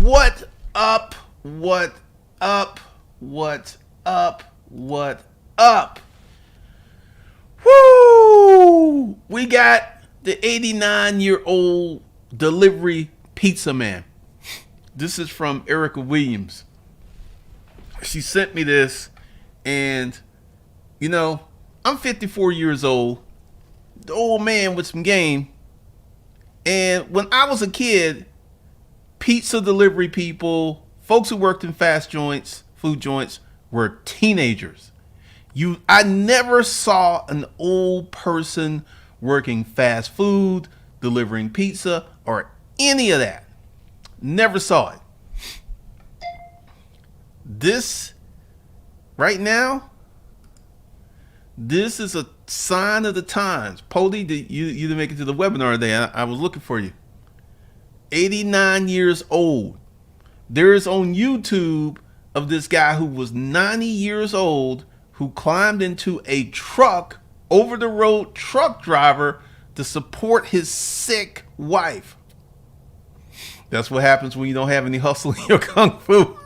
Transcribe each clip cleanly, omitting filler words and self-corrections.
What up? What up? What up? What up? Woo! We got the 89-year-old delivery pizza man. This is from Erica Williams. She sent me this, and I'm 54 years old, the old man with some game. And when I was a kid, pizza delivery people, folks who worked in fast joints, food joints, were teenagers. I never saw an old person working fast food, delivering pizza, or any of that. Never saw it. This, right now, this is a sign of the times. Pody, you didn't make it to the webinar today. I was looking for you. 89 years old. There is on YouTube of this guy who was 90 years old who climbed into a truck, over the road truck driver, to support his sick wife. That's what happens when you don't have any hustle in your kung fu.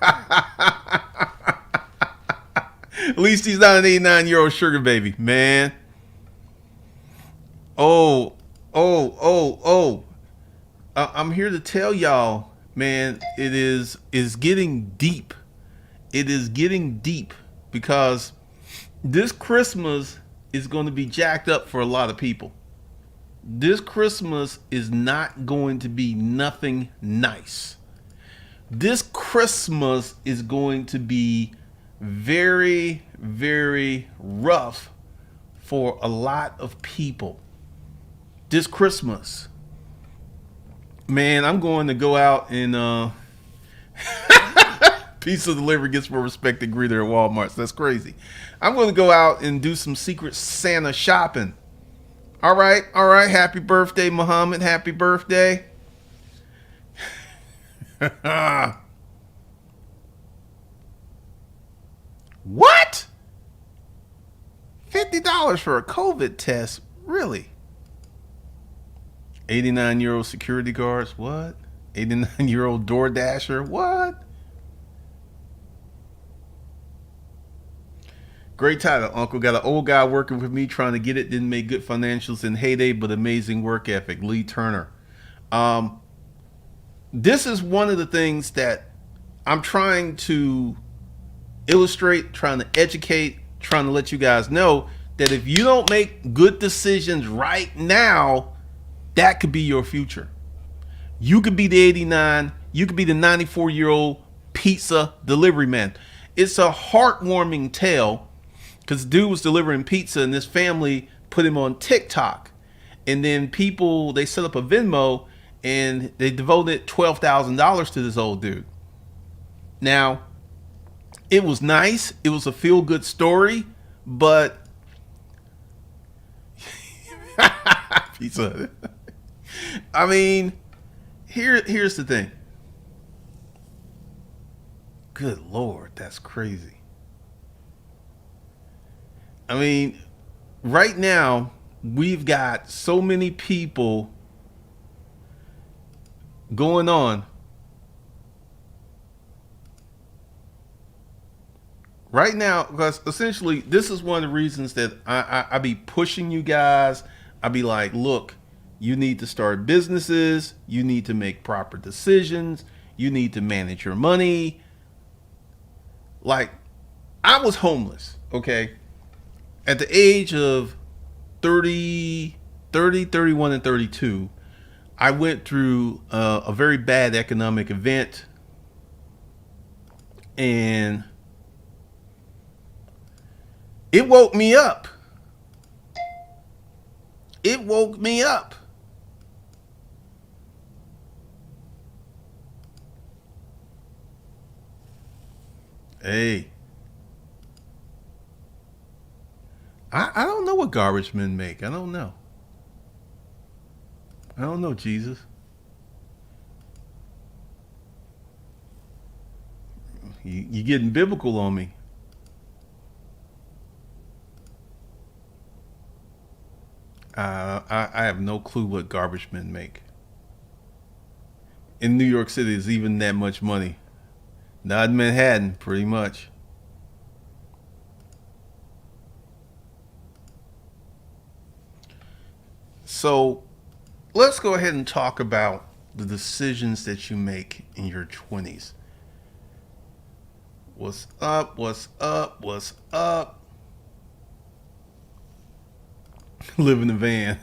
At least he's not an 89-year-old sugar baby, man. I'm here to tell y'all, man, it is getting deep. It is getting deep because this Christmas is going to be jacked up for a lot of people. This Christmas is not going to be nothing nice. This Christmas is going to be very, very rough for a lot of people. This Christmas, man, I'm going to go out and pizza delivery gets more respect than greeter at Walmart. So that's crazy. I'm going to go out and do some Secret Santa shopping. All right. Happy birthday, Muhammad. Happy birthday. What? $50 for a COVID test? Really? 89-year-old security guards? What? 89-year-old door dasher? What? Great title, Uncle. Got an old guy working with me trying to get it. Didn't make good financials in heyday, but amazing work ethic. Lee Turner. This is one of the things that I'm trying to illustrate, trying to educate, trying to let you guys know that if you don't make good decisions right now, that could be your future. You could be the 89, you could be the 94-year-old pizza delivery man. It's a heartwarming tale because the dude was delivering pizza and this family put him on TikTok. And then people, they set up a Venmo and they devoted $12,000 to this old dude. Now, it was nice. It was a feel-good story, but pizza. I mean, here's the thing. Good Lord, that's crazy. I mean, right now, we've got so many people going on. Right now, because essentially, this is one of the reasons that I be pushing you guys. I be like, look, you need to start businesses. You need to make proper decisions. You need to manage your money. Like, I was homeless, okay? At the age of 30, 31, and 32, I went through a very bad economic event. And it woke me up. It woke me up. Hey. I don't know what garbage men make. I don't know. Jesus. You getting biblical on me. I have no clue what garbage men make. in New York City is even that much money. Not in Manhattan, pretty much. So let's go ahead and talk about the decisions that you make in your 20s. What's up? What's up? What's up? Live in the van.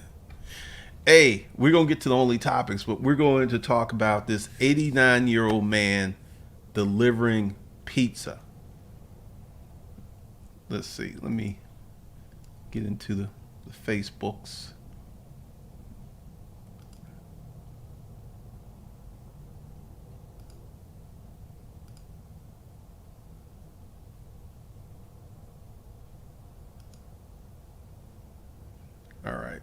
Hey, we're going to get to the only topics, but we're going to talk about this 89-year-old man delivering pizza. Let's see. Let me get into the Facebooks. All right.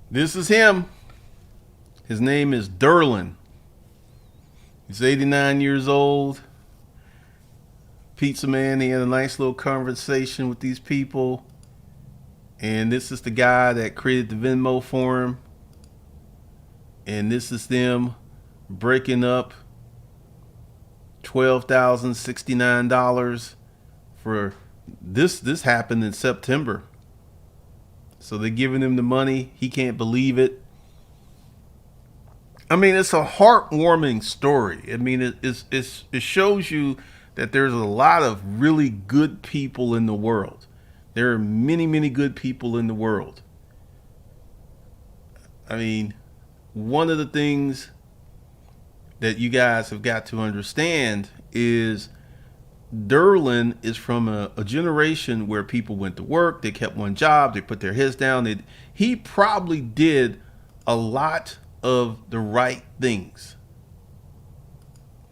This is him. His name is Derlin. He's 89 years old. Pizza man. He had a nice little conversation with these people. And this is the guy that created the Venmo for him. And this is them breaking up $12,069 for this. This happened in September. So they're giving him the money. He can't believe it. I mean, it's a heartwarming story. I mean, it shows you that there's a lot of really good people in the world. There are many, many good people in the world. I mean, one of the things that you guys have got to understand is Derlin is from a generation where people went to work, they kept one job, they put their heads down. He probably did a lot of the right things.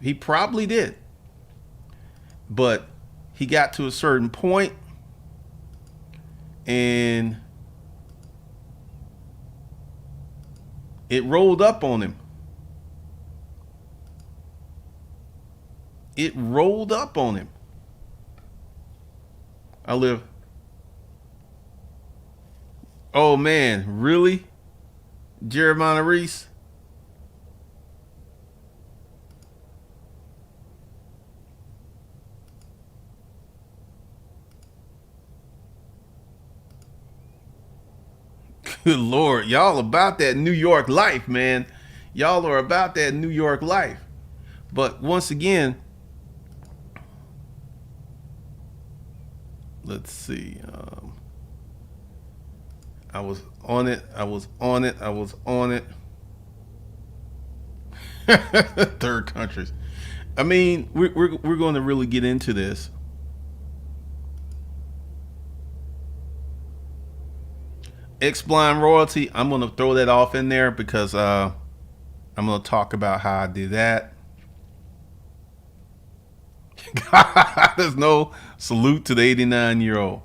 He probably did. But he got to a certain point and it rolled up on him. It rolled up on him. I live. Oh man, really? Jeremiah Reese? Good Lord, y'all about that New York life, man. Y'all are about that New York life. But once again, let's see. I was on it. I was on it. I was on it. Third countries. I mean, we're going to really get into this. X-Blind royalty. I'm going to throw that off in there because I'm going to talk about how I did that. There's no salute to the 89-year-old.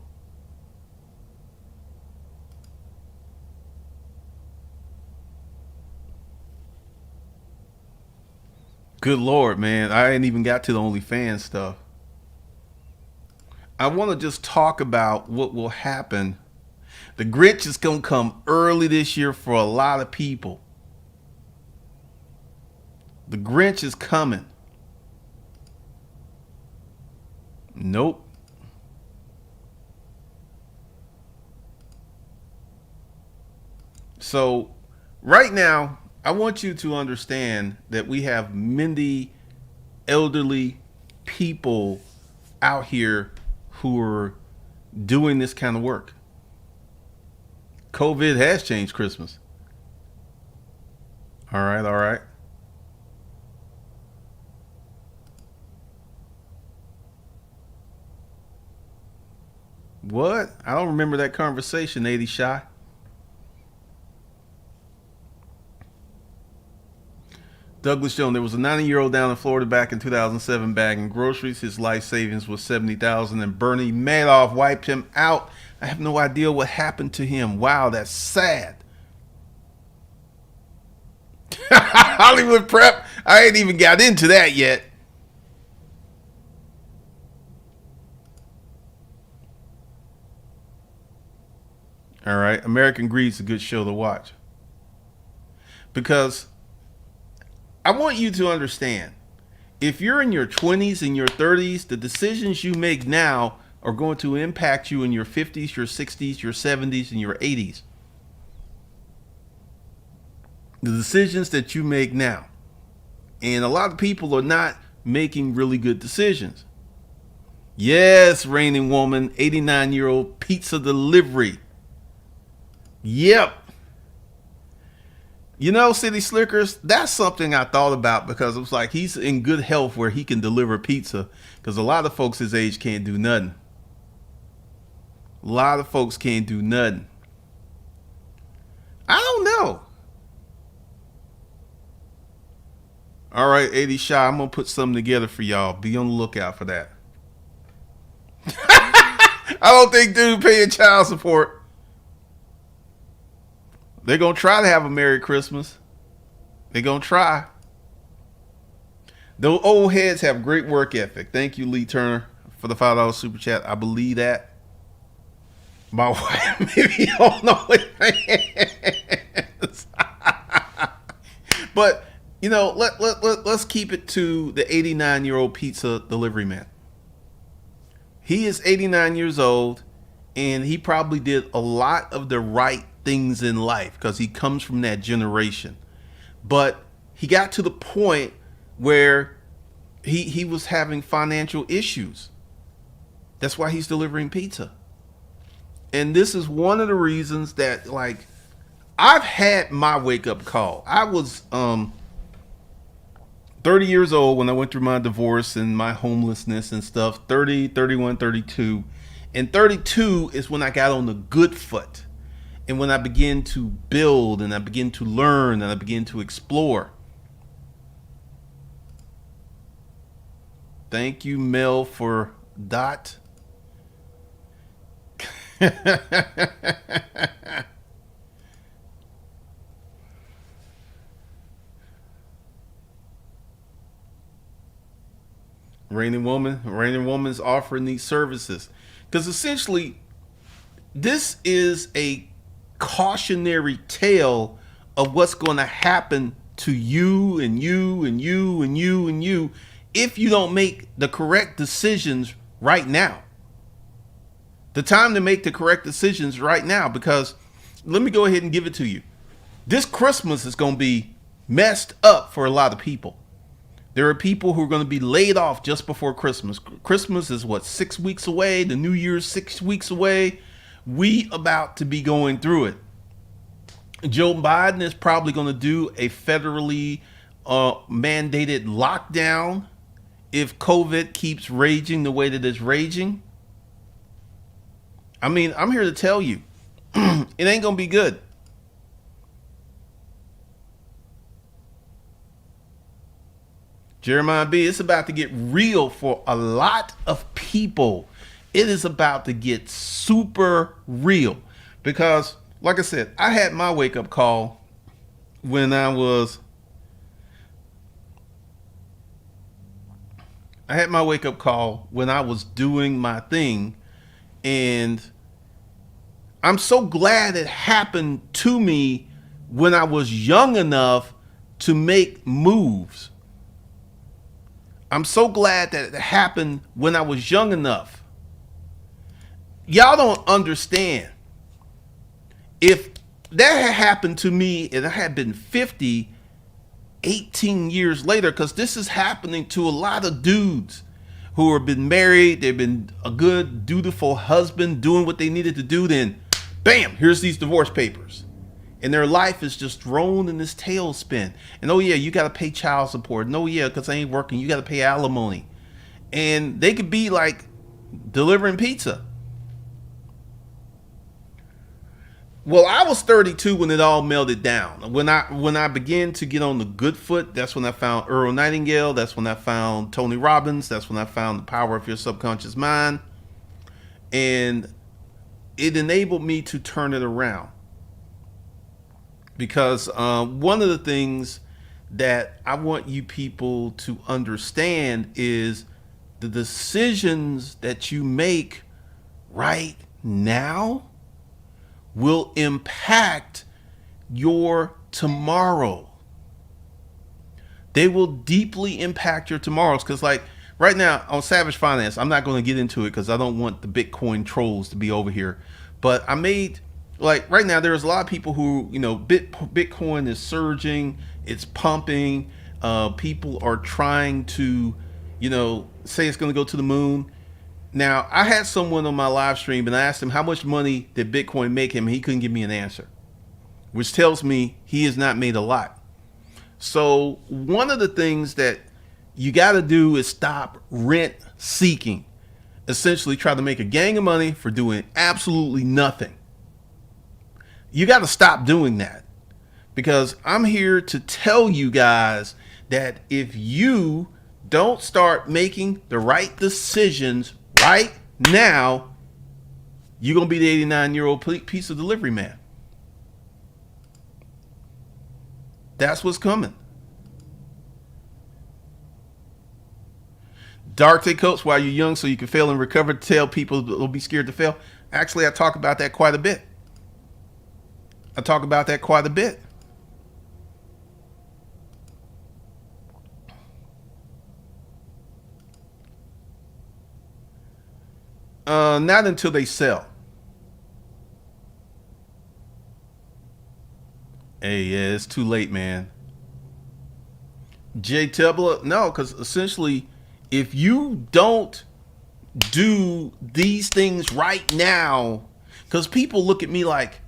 Good Lord, man. I ain't even got to the OnlyFans stuff. I want to just talk about what will happen. The Grinch is going to come early this year for a lot of people. The Grinch is coming. Nope. So, right now, I want you to understand that we have many elderly people out here who are doing this kind of work. COVID has changed Christmas. All right, all right. What? I don't remember that conversation, 80 Shy. Douglas Jones, there was a 90-year-old down in Florida back in 2007 bagging groceries. His life savings was $70,000 and Bernie Madoff wiped him out I have no idea what happened to him. Wow, that's sad. Hollywood Prep. I ain't even got into that yet. All right. American Greed's a good show to watch. Because I want you to understand, if you're in your 20s and your 30s, the decisions you make now are going to impact you in your 50s, your 60s, your 70s, and your 80s. The decisions that you make now. And a lot of people are not making really good decisions. Yes, reigning woman, 89-year-old pizza delivery. Yep. You know, City Slickers, that's something I thought about because it was like he's in good health where he can deliver pizza because a lot of folks his age can't do nothing. A lot of folks can't do nothing. I don't know. All right, 80 Shy, I'm going to put something together for y'all. Be on the lookout for that. I don't think dude paying child support. They're going to try to have a Merry Christmas. They're going to try. Those old heads have great work ethic. Thank you, Lee Turner, for the $5 super chat. I believe that. My wife maybe don't know what it is. But, you know, let's keep it to the 89-year-old pizza delivery man. He is 89 years old, and he probably did a lot of the right things in life because he comes from that generation. But he got to the point where he was having financial issues. That's why he's delivering pizza. And this is one of the reasons that, like, I've had my wake-up call. I was 30 years old when I went through my divorce and my homelessness and stuff. 30, 31, 32. And 32 is when I got on the good foot. And when I began to build and I began to learn and I began to explore. Thank you, Mel, for dot. Reigning woman's offering these services because essentially this is a cautionary tale of what's going to happen to you and you and you and you and you if you don't make the correct decisions right now. The time to make the correct decisions right now, because let me go ahead and give it to you. This Christmas is going to be messed up for a lot of people. There are people who are going to be laid off just before Christmas. Christmas is what, 6 weeks away? The New Year's 6 weeks away? We about to be going through it. Joe Biden is probably going to do a federally mandated lockdown if COVID keeps raging the way that it's raging. I mean, I'm here to tell you, it ain't going to be good. Jeremiah B, it's about to get real for a lot of people. It is about to get super real because, like I said, I had my wake-up call when I was doing my thing, and I'm so glad it happened to me when I was young enough to make moves. I'm so glad that it happened when I was young enough. Y'all don't understand. If that had happened to me and I had been 50, 18 years later, because this is happening to a lot of dudes who have been married, they've been a good, dutiful husband, doing what they needed to do, then bam, here's these divorce papers. And their life is just thrown in this tailspin. And oh yeah, you got to pay child support. And oh yeah, because I ain't working, you got to pay alimony. And they could be like delivering pizza. Well, I was 32 when it all melted down. When I began to get on the good foot, that's when I found Earl Nightingale. That's when I found Tony Robbins. That's when I found The Power of Your Subconscious Mind. And it enabled me to turn it around. Because one of the things that I want you people to understand is the decisions that you make right now will impact your tomorrow. They will deeply impact your tomorrows. Because like right now on Savage Finance, I'm not going to get into it because I don't want the Bitcoin trolls to be over here. But I made, like right now, there's a lot of people who, Bitcoin is surging, it's pumping. People are trying to, say it's going to go to the moon. Now, I had someone on my live stream and I asked him how much money did Bitcoin make him, and he couldn't give me an answer, which tells me he has not made a lot. So one of the things that you got to do is stop rent seeking. Essentially try to make a gang of money for doing absolutely nothing. You got to stop doing that, because I'm here to tell you guys that if you don't start making the right decisions right now, you're going to be the 89-year-old pizza delivery man. That's what's coming. Dark day coats while you're young so you can fail and recover. Tell people don't be scared to fail. Actually, I talk about that quite a bit. Not until they sell. Hey, yeah, it's too late, man. Jay Tebler, no, because essentially, if you don't do these things right now, because people look at me like,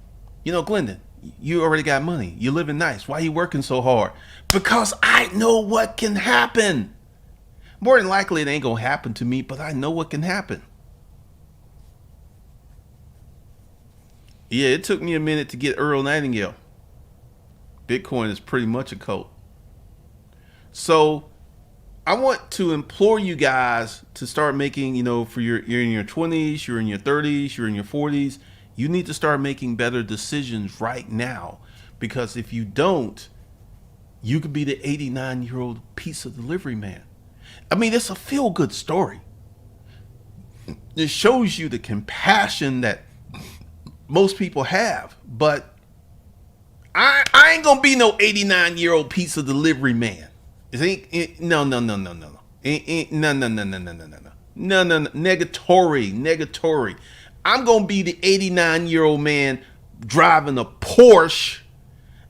Glendon, you already got money. You're living nice. Why are you working so hard? Because I know what can happen. More than likely, it ain't going to happen to me, but I know what can happen. Yeah, it took me a minute to get Earl Nightingale. Bitcoin is pretty much a cult. So I want to implore you guys to start making, you're in your 20s, you're in your 30s, you're in your 40s. You need to start making better decisions right now, because if you don't, you could be the 89-year-old pizza delivery man. I mean, it's a feel-good story. It shows you the compassion that most people have, but I ain't gonna be no 89-year-old pizza delivery man. No. Negatory. I'm gonna be the 89-year-old man driving a Porsche.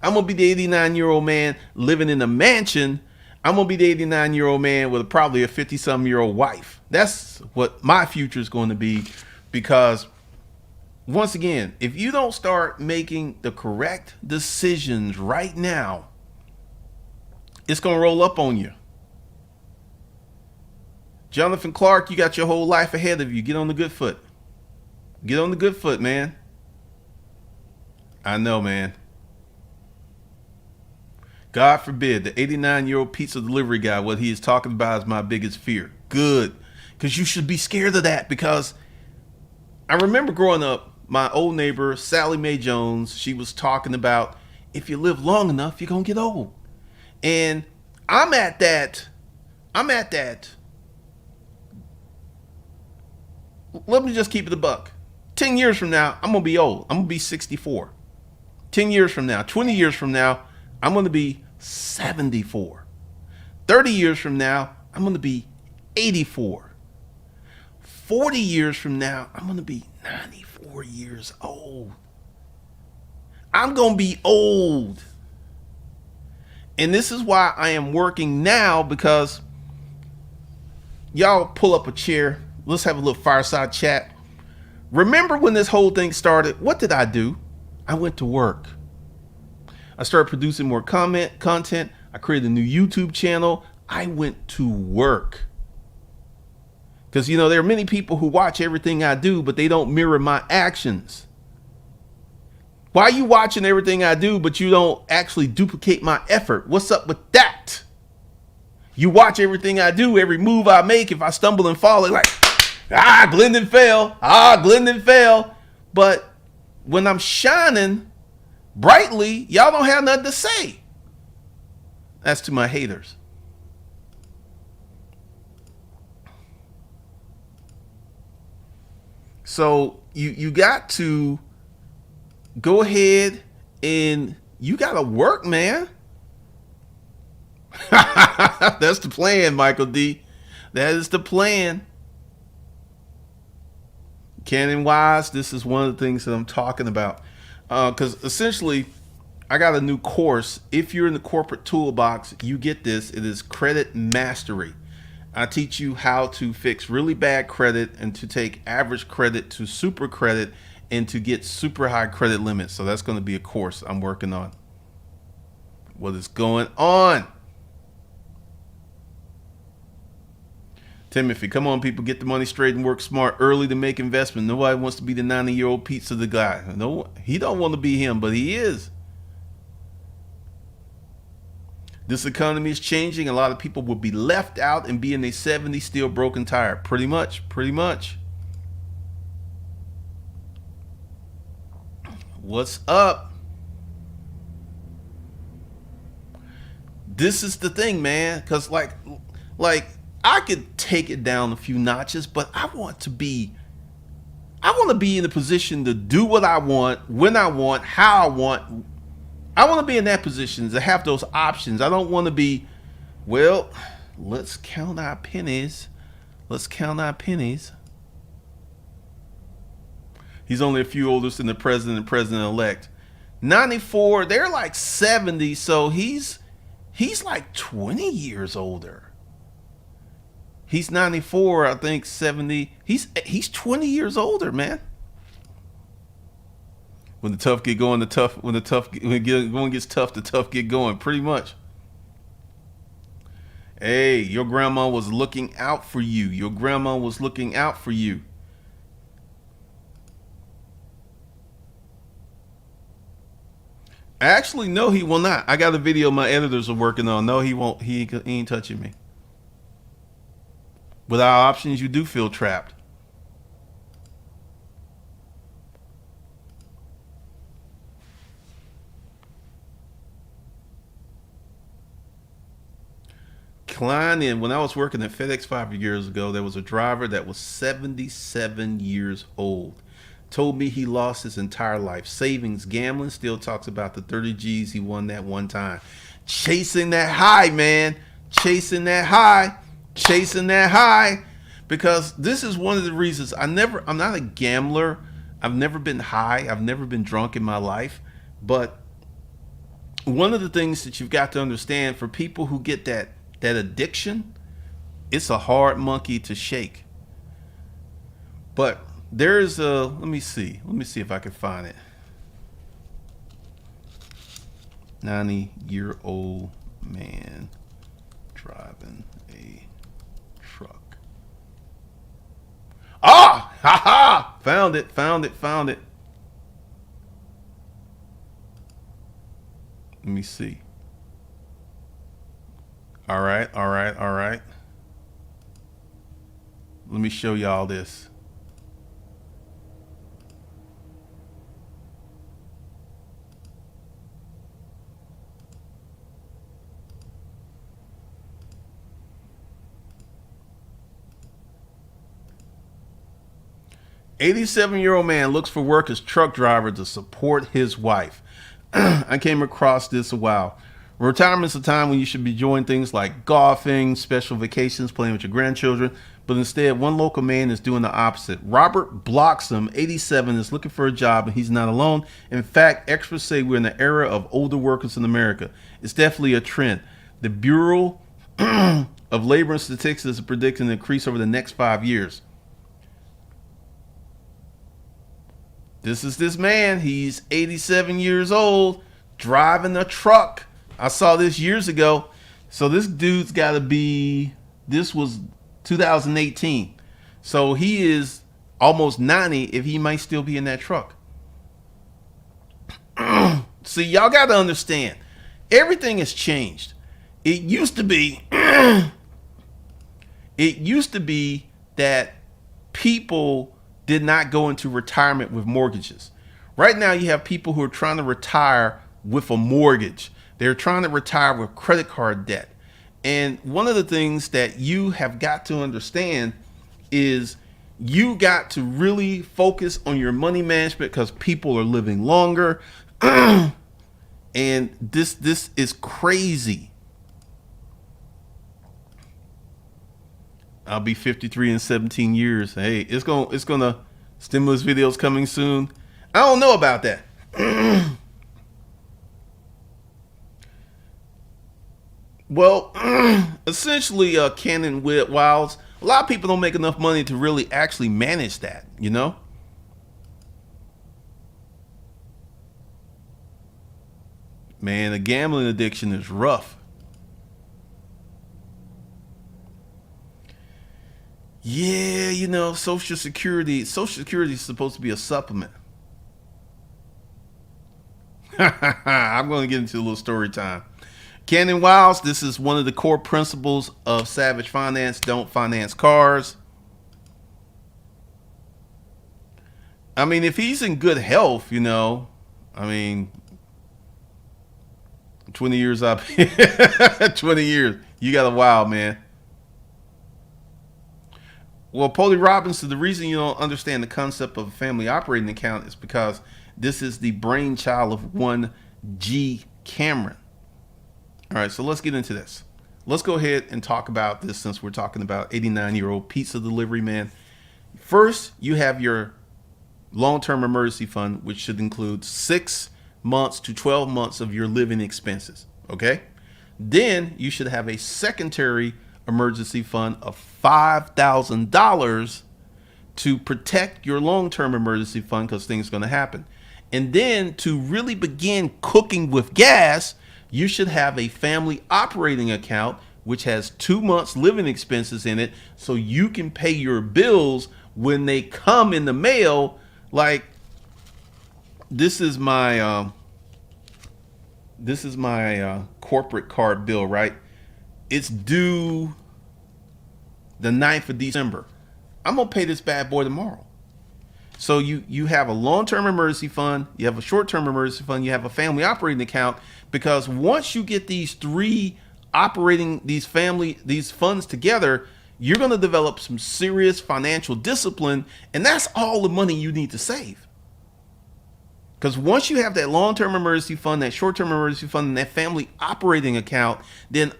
I'm gonna be the 89-year-old man living in a mansion. I'm gonna be the 89-year-old man with probably a 50-something-year-old wife. That's what my future is going to be, because once again, if you don't start making the correct decisions right now, it's going to roll up on you. Jonathan Clark, you got your whole life ahead of you. Get on the good foot. Get on the good foot, man. I know, man. God forbid the 89-year-old pizza delivery guy, what he is talking about is my biggest fear. Good. Because you should be scared of that, because I remember growing up, my old neighbor, Sally Mae Jones, she was talking about if you live long enough, you're going to get old. And I'm at that. Let me just keep it a buck. 10 years from now, I'm going to be old. I'm going to be 64. 10 years from now, 20 years from now, I'm going to be 74. 30 years from now, I'm going to be 84. 40 years from now, I'm going to be 94 years old. I'm going to be old. And this is why I am working now, because y'all pull up a chair. Let's have a little fireside chat. Remember when this whole thing started? What did I do? I went to work. I started producing more content. I created a new YouTube channel. I went to work. Because, there are many people who watch everything I do, but they don't mirror my actions. Why are you watching everything I do, but you don't actually duplicate my effort? What's up with that? You watch everything I do, every move I make. If I stumble and fall, it's like, Glendon fell. Glendon fell. But when I'm shining brightly, y'all don't have nothing to say. That's to my haters. So you got to go ahead and you got to work, man. That's the plan, Michael D. That is the plan. Canon wise, this is one of the things that I'm talking about. Because essentially, I got a new course. If you're in the corporate toolbox, you get this. It is credit mastery. I teach you how to fix really bad credit and to take average credit to super credit and to get super high credit limits. So that's going to be a course I'm working on. What is going on? Timothy, come on, people, get the money straight and work smart early to make investment. Nobody wants to be the 90-year-old pizza the guy. No, he don't want to be him, but he is. This economy is changing. A lot of people will be left out and be in their 70s still broken tired. Pretty much. What's up? This is the thing, man. Because like I could take it down a few notches, but I want to be in a position to do what I want, when I want, how I want. I want to be in that position to have those options. I don't want to be, well, let's count our pennies. He's only a few older than the president and president-elect. 94, they're like 70, so he's like 20 years older. He's 94, I think 70. He's 20 years older, man. When the tough get going, when it gets tough, the tough get going, pretty much. Hey, your grandma was looking out for you. Actually, no, he will not. I got a video my editors are working on. No, he won't. He ain't touching me. Without options, you do feel trapped. When I was working at FedEx 5 years ago, there was a driver that was 77 years old. Told me he lost his entire life savings gambling. Still talks about the 30 G's he won that one time. Chasing that high, man. Chasing that high. Because this is one of the reasons I'm not a gambler. I've never been high. I've never been drunk in my life. But one of the things that you've got to understand for people who get that addiction, it's a hard monkey to shake. But there's let me see if I can find it. 90-year-old man driving a truck. Ah, ha ha! Found it. Let me see. All right. Let me show y'all this. "87-year-old man looks for work as truck driver to support his wife." I came across this a while. Retirement's a time when you should be enjoying things like golfing, special vacations, playing with your grandchildren, but instead one local man is doing the opposite. Robert Bloxham, 87, is looking for a job, and he's not alone. In fact, experts say we're in the era of older workers in America. It's definitely a trend. The Bureau of Labor and Statistics is predicting an increase over the next 5 years. This is this man. He's 87 years old, driving a truck. I saw this years ago. So this dude's got to be, this was 2018. So he is almost 90 if he might still be in that truck. See, y'all got to understand, everything has changed. It used to be that people did not go into retirement with mortgages. Right now, you have people who are trying to retire with a mortgage. They're trying to retire with credit card debt. And one of the things that you have got to understand is you got to really focus on your money management because people are living longer. And this is crazy. I'll be 53 in 17 years. Hey, it's gonna stimulus videos coming soon. I don't know about that. Well, essentially, Canon Wiles, a lot of people don't make enough money to really actually manage that, you know? Man, a gambling addiction is rough. Yeah, you know, Social Security. Social Security is supposed to be a supplement. I'm going to get into a little story time. Canon Wiles, this is one of the core principles of Savage Finance. Don't finance cars. I mean, if he's in good health, you know, I mean, 20 years up, 20 years, you got a while, man. Well, Polly Robinson, the reason you don't understand the concept of a family operating account is because this is the brainchild of one G. Cameron. All right, so let's get into this. Let's go ahead and talk about this since we're talking about 89-year-old pizza delivery man. First, you have your long-term emergency fund, which should include 6 months to 12 months of your living expenses, okay? Then you should have a secondary emergency fund of $5,000 to protect your long-term emergency fund because things are going to happen. And then to really begin cooking with gas, you should have a family operating account which has 2 months living expenses in it so you can pay your bills when they come in the mail. Like, this is my corporate card bill, right? It's due the 9th of December. I'm gonna pay this bad boy tomorrow. So you have a long-term emergency fund, you have a short-term emergency fund, you have a family operating account, because once you get these these funds together, you're going to develop some serious financial discipline, and that's all the money you need to save. Because once you have that long-term emergency fund, that short-term emergency fund, and that family operating account, then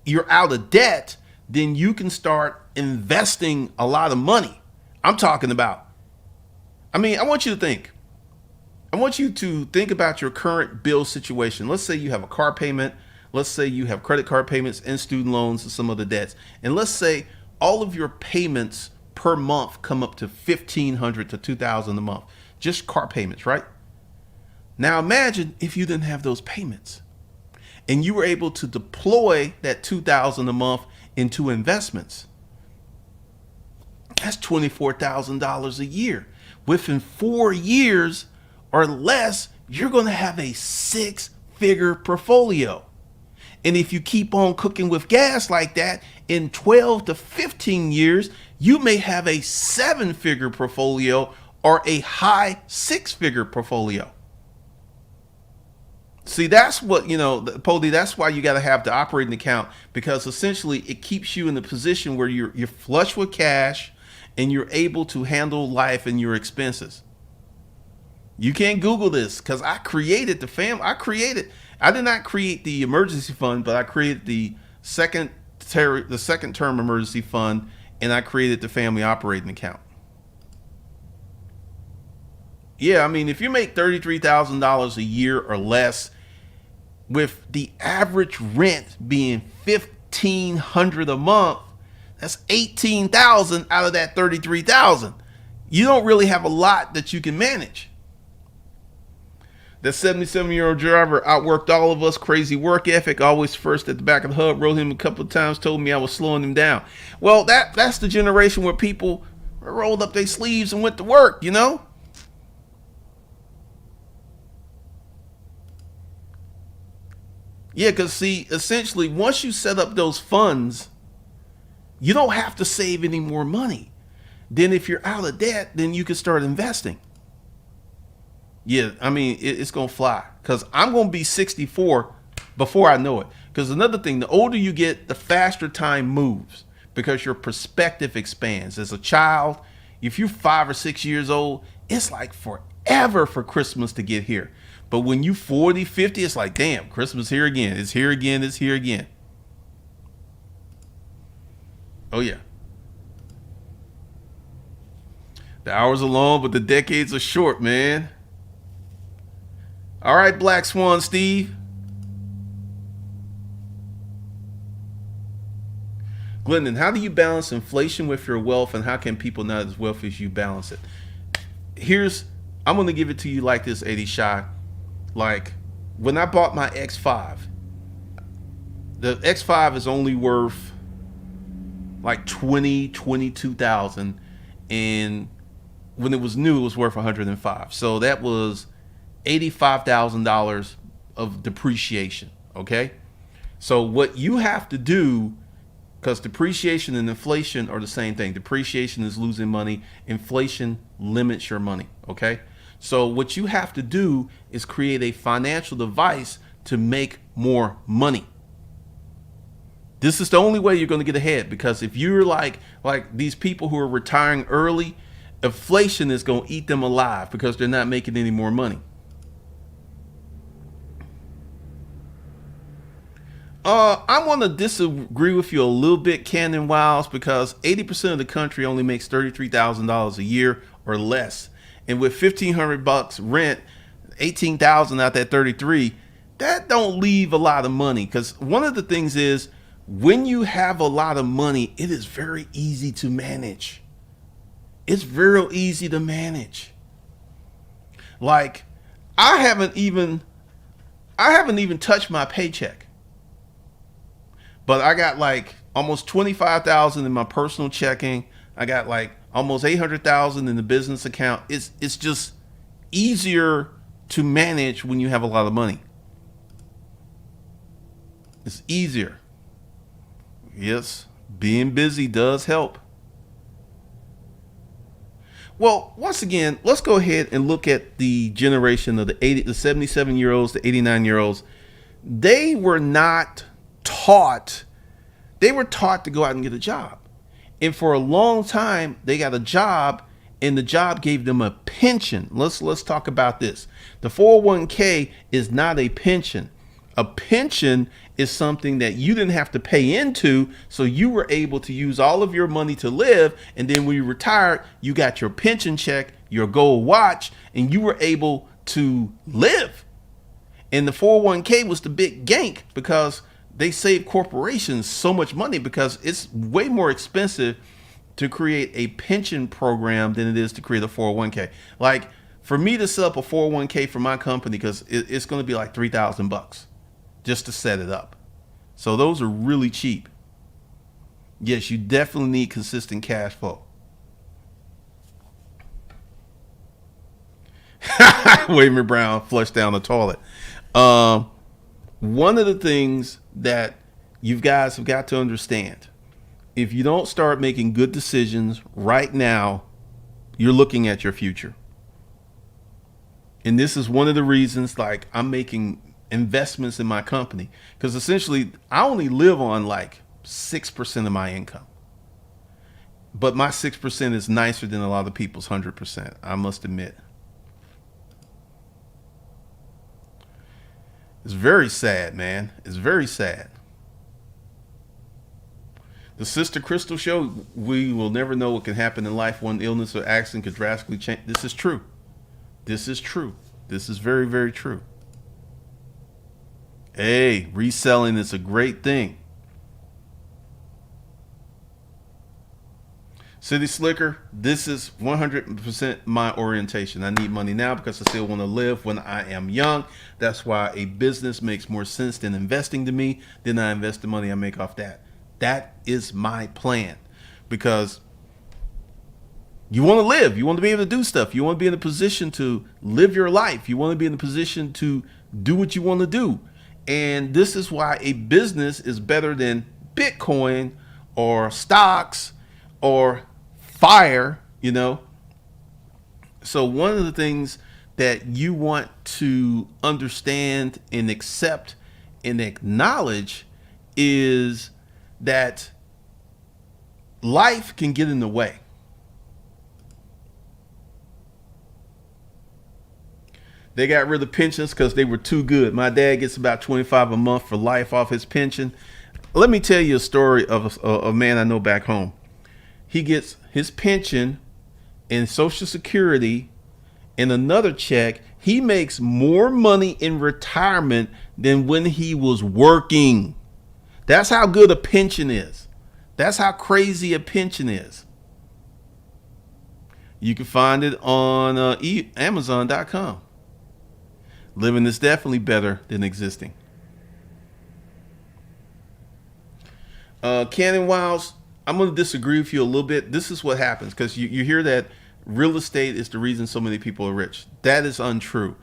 you're out of debt, then you can start investing a lot of money. I'm talking about, I want you to think. I want you to think about your current bill situation. Let's say you have a car payment. Let's say you have credit card payments and student loans and some other debts. And let's say all of your payments per month come up to $1,500 to $2,000 a month. Just car payments, right? Now imagine if you didn't have those payments and you were able to deploy that $2,000 a month into investments. That's $24,000 a year. Within 4 years or less, you're going to have a 6-figure portfolio. And if you keep on cooking with gas like that, in 12 to 15 years, you may have a 7-figure portfolio or a high 6-figure portfolio. See, that's what, Pody, that's why you got to have the operating account, because essentially it keeps you in the position where you're flush with cash and you're able to handle life and your expenses. You can't Google this because I created I did not create the emergency fund, but I created the second term emergency fund, and I created the family operating account. Yeah, if you make $33,000 a year or less, with the average rent being $1,500 a month, that's $18,000 out of that $33,000. You don't really have a lot that you can manage. That 77-year-old driver outworked all of us, crazy work ethic, always first at the back of the hub, wrote him a couple of times, told me I was slowing him down. Well, that's the generation where people rolled up their sleeves and went to work, Yeah, because see, essentially, once you set up those funds, you don't have to save any more money. Then if you're out of debt, then you can start investing. Yeah, I mean, it's going to fly because I'm going to be 64 before I know it. Because another thing, the older you get, the faster time moves because your perspective expands. As a child, if you're 5 or 6 years old, it's like forever for Christmas to get here. But when you 40, 50, it's like, damn, Christmas here again. It's here again. It's here again. Oh, yeah. The hours are long, but the decades are short, man. All right, Black Swan Steve. Glendon, how do you balance inflation with your wealth, and how can people not as wealthy as you balance it? I'm going to give it to you like this, 80 Shy. Like, when I bought my X5, the X5 is only worth like 22,000, and when it was new, it was worth 105. So that was $85,000 of depreciation. Okay. So what you have to do, because depreciation and inflation are the same thing. Depreciation is losing money. Inflation limits your money. Okay. So what you have to do is create a financial device to make more money. This is the only way you're going to get ahead, because if you're like these people who are retiring early, inflation is going to eat them alive because they're not making any more money. I want to disagree with you a little bit, Cannon Wiles, because 80% of the country only makes $33,000 a year or less. And with $1,500 rent, 18,000 out that 33, that don't leave a lot of money. Because one of the things is, when you have a lot of money, it is very easy to manage. It's very easy to manage. Like, I haven't even touched my paycheck. But I got like almost 25,000 in my personal checking. I got like almost 800,000 in the business account. It's just easier to manage when you have a lot of money. It's easier. Yes, being busy does help. Well, once again, let's go ahead and look at the generation of the 77-year-olds, the 89-year-olds. They were not taught. They were taught to go out and get a job. And for a long time, they got a job, and the job gave them a pension. Let's talk about this. The 401k is not a pension. A pension is something that you didn't have to pay into, so you were able to use all of your money to live, and then when you retired, you got your pension check, your gold watch, and you were able to live. And the 401k was the big gank, because they save corporations so much money, because it's way more expensive to create a pension program than it is to create a 401k. Like, for me to set up a 401k for my company, because it's going to be like $3,000 just to set it up. So those are really cheap. Yes, you definitely need consistent cash flow. Wayman Brown flushed down the toilet. One of the things that you guys have got to understand, if you don't start making good decisions right now, you're looking at your future. And this is one of the reasons, like, I'm making investments in my company, because essentially I only live on like 6% of my income, but my 6% is nicer than a lot of people's 100%. I must admit. It's very sad, man. It's very sad. The Sister Crystal Show, we will never know what can happen in life. One illness or accident could drastically change. This is true. This is true. This is very, very true. Hey, reselling is a great thing. City Slicker, this is 100% my orientation. I need money now because I still want to live when I am young. That's why a business makes more sense than investing to me. Then I invest the money I make off that. That is my plan, because you want to live. You want to be able to do stuff. You want to be in a position to live your life. You want to be in a position to do what you want to do. And this is why a business is better than Bitcoin or stocks or fire, you know. So one of the things that you want to understand and accept and acknowledge is that life can get in the way. They got rid of pensions because they were too good. My dad gets about $25 a month for life off his pension. Let me tell you a story of a man I know back home. He gets his pension and Social Security and another check. He makes more money in retirement than when he was working. That's how good a pension is. That's how crazy a pension is. You can find it on Amazon.com. Living is definitely better than existing. Cannon Wiles, I'm going to disagree with you a little bit. This is what happens because you hear that real estate is the reason so many people are rich. That is untrue.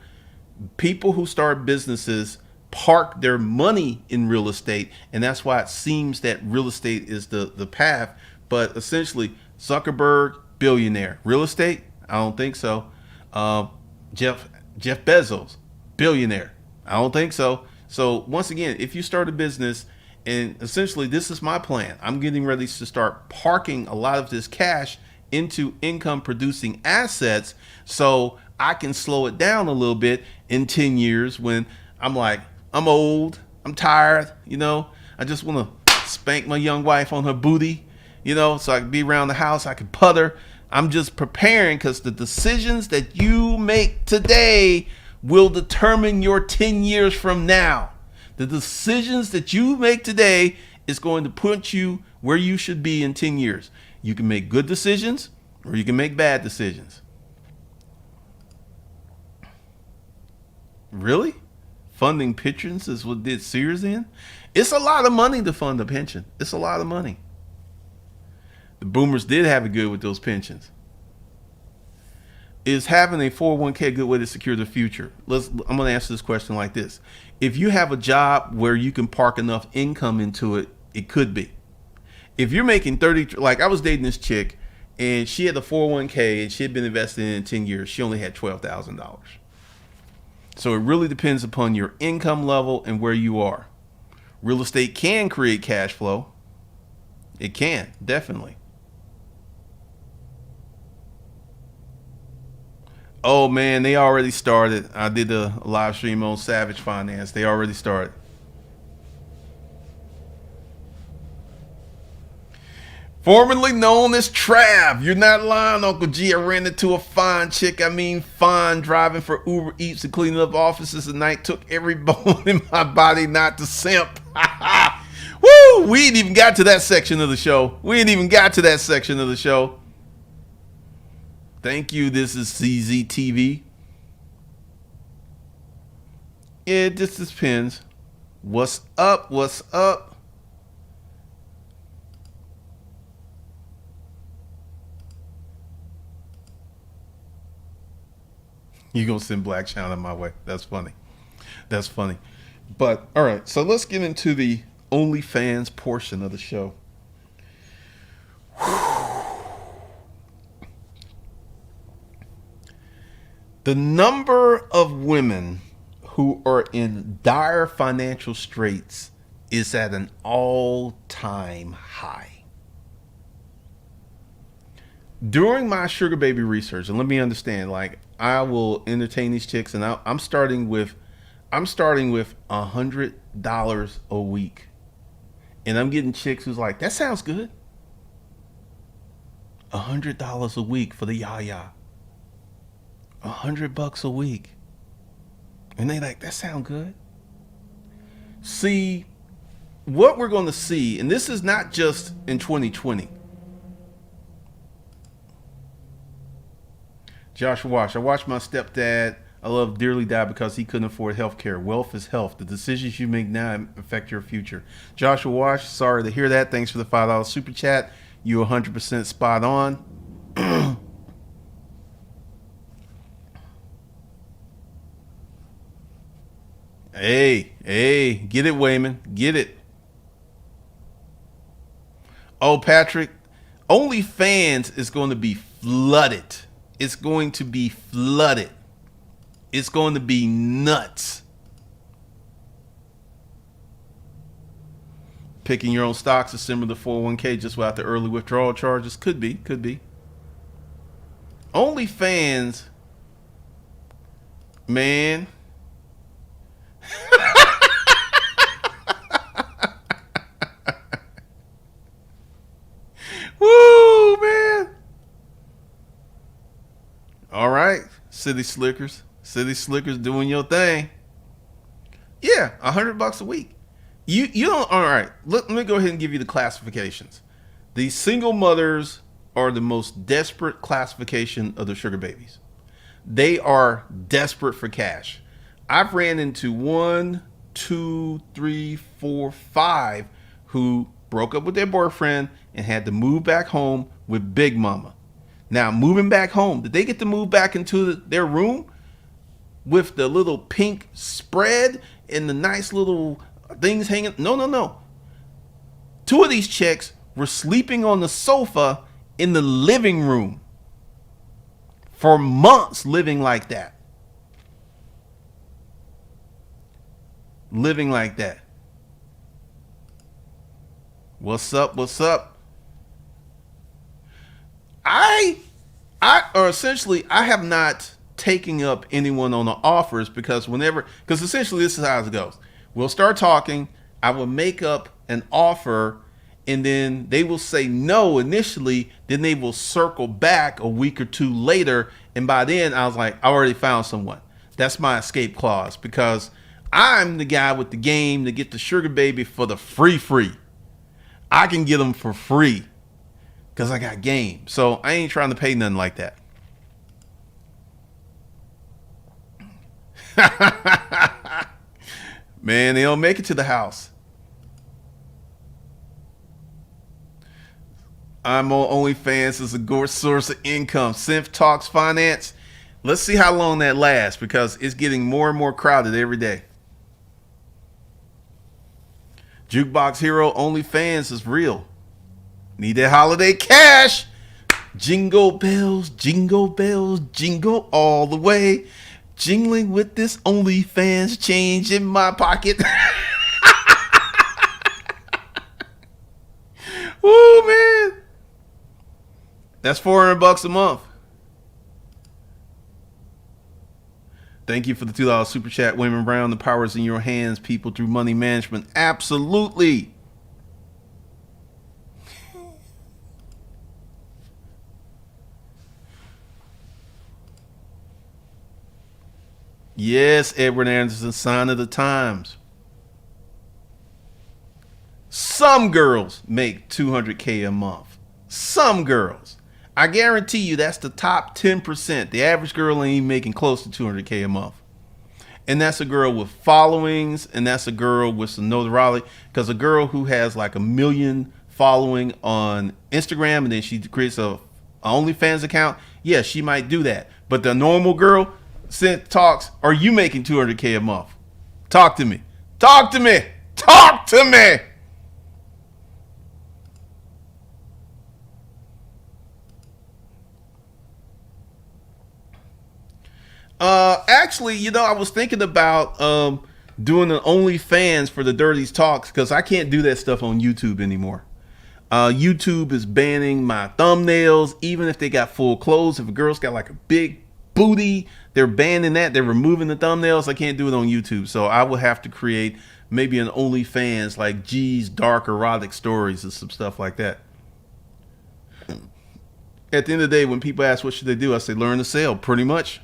People who start businesses park their money in real estate, and that's why it seems that real estate is the path. But essentially, Zuckerberg, billionaire. Real estate? I don't think so. Jeff Bezos, billionaire. I don't think so. So once again, if you start a business, and essentially this is my plan, I'm getting ready to start parking a lot of this cash into income producing assets so I can slow it down a little bit in 10 years when I'm like, I'm old, I'm tired, you know, I just want to spank my young wife on her booty, you know, so I can be around the house, I can putter. I'm just preparing because the decisions that you make today will determine your 10 years from now. The decisions that you make today is going to put you where you should be in 10 years. You can make good decisions or you can make bad decisions. Really? Funding pensions is what did Sears in? It's a lot of money to fund a pension. It's a lot of money. The boomers did have it good with those pensions. Is having a 401k a good way to secure the future? I'm going to answer this question like this. If you have a job where you can park enough income into it, it could be. If you're making 30, like I was dating this chick and she had a 401k and she had been invested in 10 years. She only had $12,000. So it really depends upon your income level and where you are. Real estate can create cash flow. It can, definitely. Oh man, they already started. I did a live stream on Savage Finance. They already started. Formerly known as Trav. You're not lying, Uncle G. I ran into a fine chick. I mean fine, driving for Uber Eats and cleaning up offices at night. Took every bone in my body not to simp. Woo! We ain't even got to that section of the show. Thank you. This is CZTV. It just depends. What's up? You gonna send Black China my way. That's funny. But all right, so let's get into the OnlyFans portion of the show. The number of women who are in dire financial straits is at an all-time high. During my sugar baby research, and let me understand, like I will entertain these chicks, and I'm starting with $100 a week, and I'm getting chicks who's like, that sounds good. $100 a week for the yaya. $100 a week. And they like, that sound good. See, what we're going to see, and this is not just in 2020. Joshua Wash, I watched my stepdad. I love dearly die because he couldn't afford health care. Wealth is health. The decisions you make now affect your future. Joshua Wash, sorry to hear that. Thanks for the $5 super chat. You're 100% spot on. Hey, get it, Wayman. Get it. Oh, Patrick, OnlyFans is going to be flooded. It's going to be flooded. It's going to be nuts. Picking your own stocks is similar to 401k just without the early withdrawal charges. Could be, could be. OnlyFans, man. Woo, man. All right, City Slickers. City Slickers doing your thing. Yeah, $100 a week. You don't. All right. Let me go ahead and give you the classifications. The single mothers are the most desperate classification of the sugar babies. They are desperate for cash. I've ran into 1, 2, 3, 4, 5 who broke up with their boyfriend and had to move back home with Big Mama. Now, moving back home, did they get to move back into their room with the little pink spread and the nice little things hanging? No, no, no. 2 of these chicks were sleeping on the sofa in the living room for months, living like that. Living like that. What's up? What's up? I have not taken up anyone on the offers because essentially this is how it goes. We'll start talking. I will make up an offer and then they will say no initially. Then they will circle back a week or 2 later. And by then I was like, I already found someone. That's my escape clause because I'm the guy with the game to get the sugar baby for the free. I can get them for free because I got game. So I ain't trying to pay nothing like that. Man, they don't make it to the house. I'm on OnlyFans as a good source of income. Synth Talks Finance. Let's see how long that lasts because it's getting more and more crowded every day. Jukebox Hero OnlyFans is real. Need that holiday cash. Jingle bells, jingle all the way. Jingling with this OnlyFans change in my pocket. Woo, man. That's $400 a month. Thank you for the $2 super chat, Wayman Brown. The power is in your hands, people, through money management. Absolutely. Yes, Edward Anderson, sign of the times. Some girls make $200K a month. Some girls. I guarantee you that's the top 10%. The average girl ain't even making close to $200K a month. And that's a girl with followings, and that's a girl with some notoriety. Because a girl who has like 1 million following on Instagram and then she creates a OnlyFans account, yeah, she might do that. But the normal girl, Synth Talks, are you making $200K a month? Talk to me. Talk to me. Talk to me. Actually, I was thinking about doing an OnlyFans for the Dirties Talks because I can't do that stuff on YouTube anymore. YouTube is banning my thumbnails, even if they got full clothes. If a girl's got like a big booty, they're banning that. They're removing the thumbnails. I can't do it on YouTube. So I will have to create maybe an OnlyFans like G's dark erotic stories and some stuff like that. At the end of the day, when people ask what should they do, I say learn to sell. Pretty much.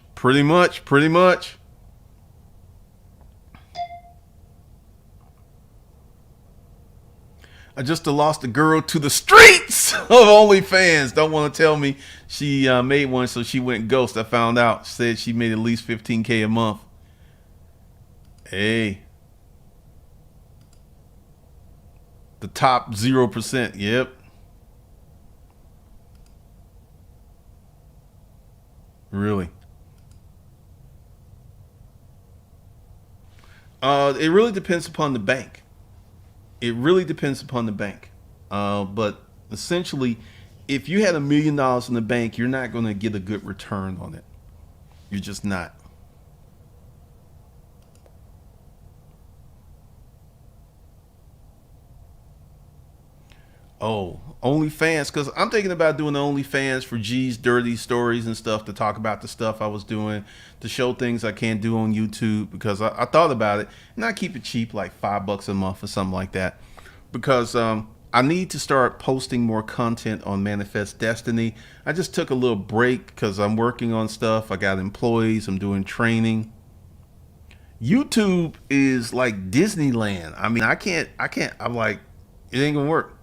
I just lost a girl to the streets of OnlyFans. Don't want to tell me she made one, so she went ghost. I found out. Said she made at least $15K a month. Hey. The top 0%. Yep. Really. It really depends upon the bank. But essentially, If you had $1 million in the bank, you're not going to get a good return on it. You're just not. Oh, OnlyFans, because I'm thinking about doing the OnlyFans for G's dirty stories and stuff, to talk about the stuff I was doing, to show things I can't do on YouTube, because I thought about it, and I keep it cheap, like $5 a month or something like that, because I need to start posting more content on Manifest Destiny. I just took a little break because I'm working on stuff. I got employees. I'm doing training. YouTube is like Disneyland. I mean, I can't. I'm like, it ain't gonna work.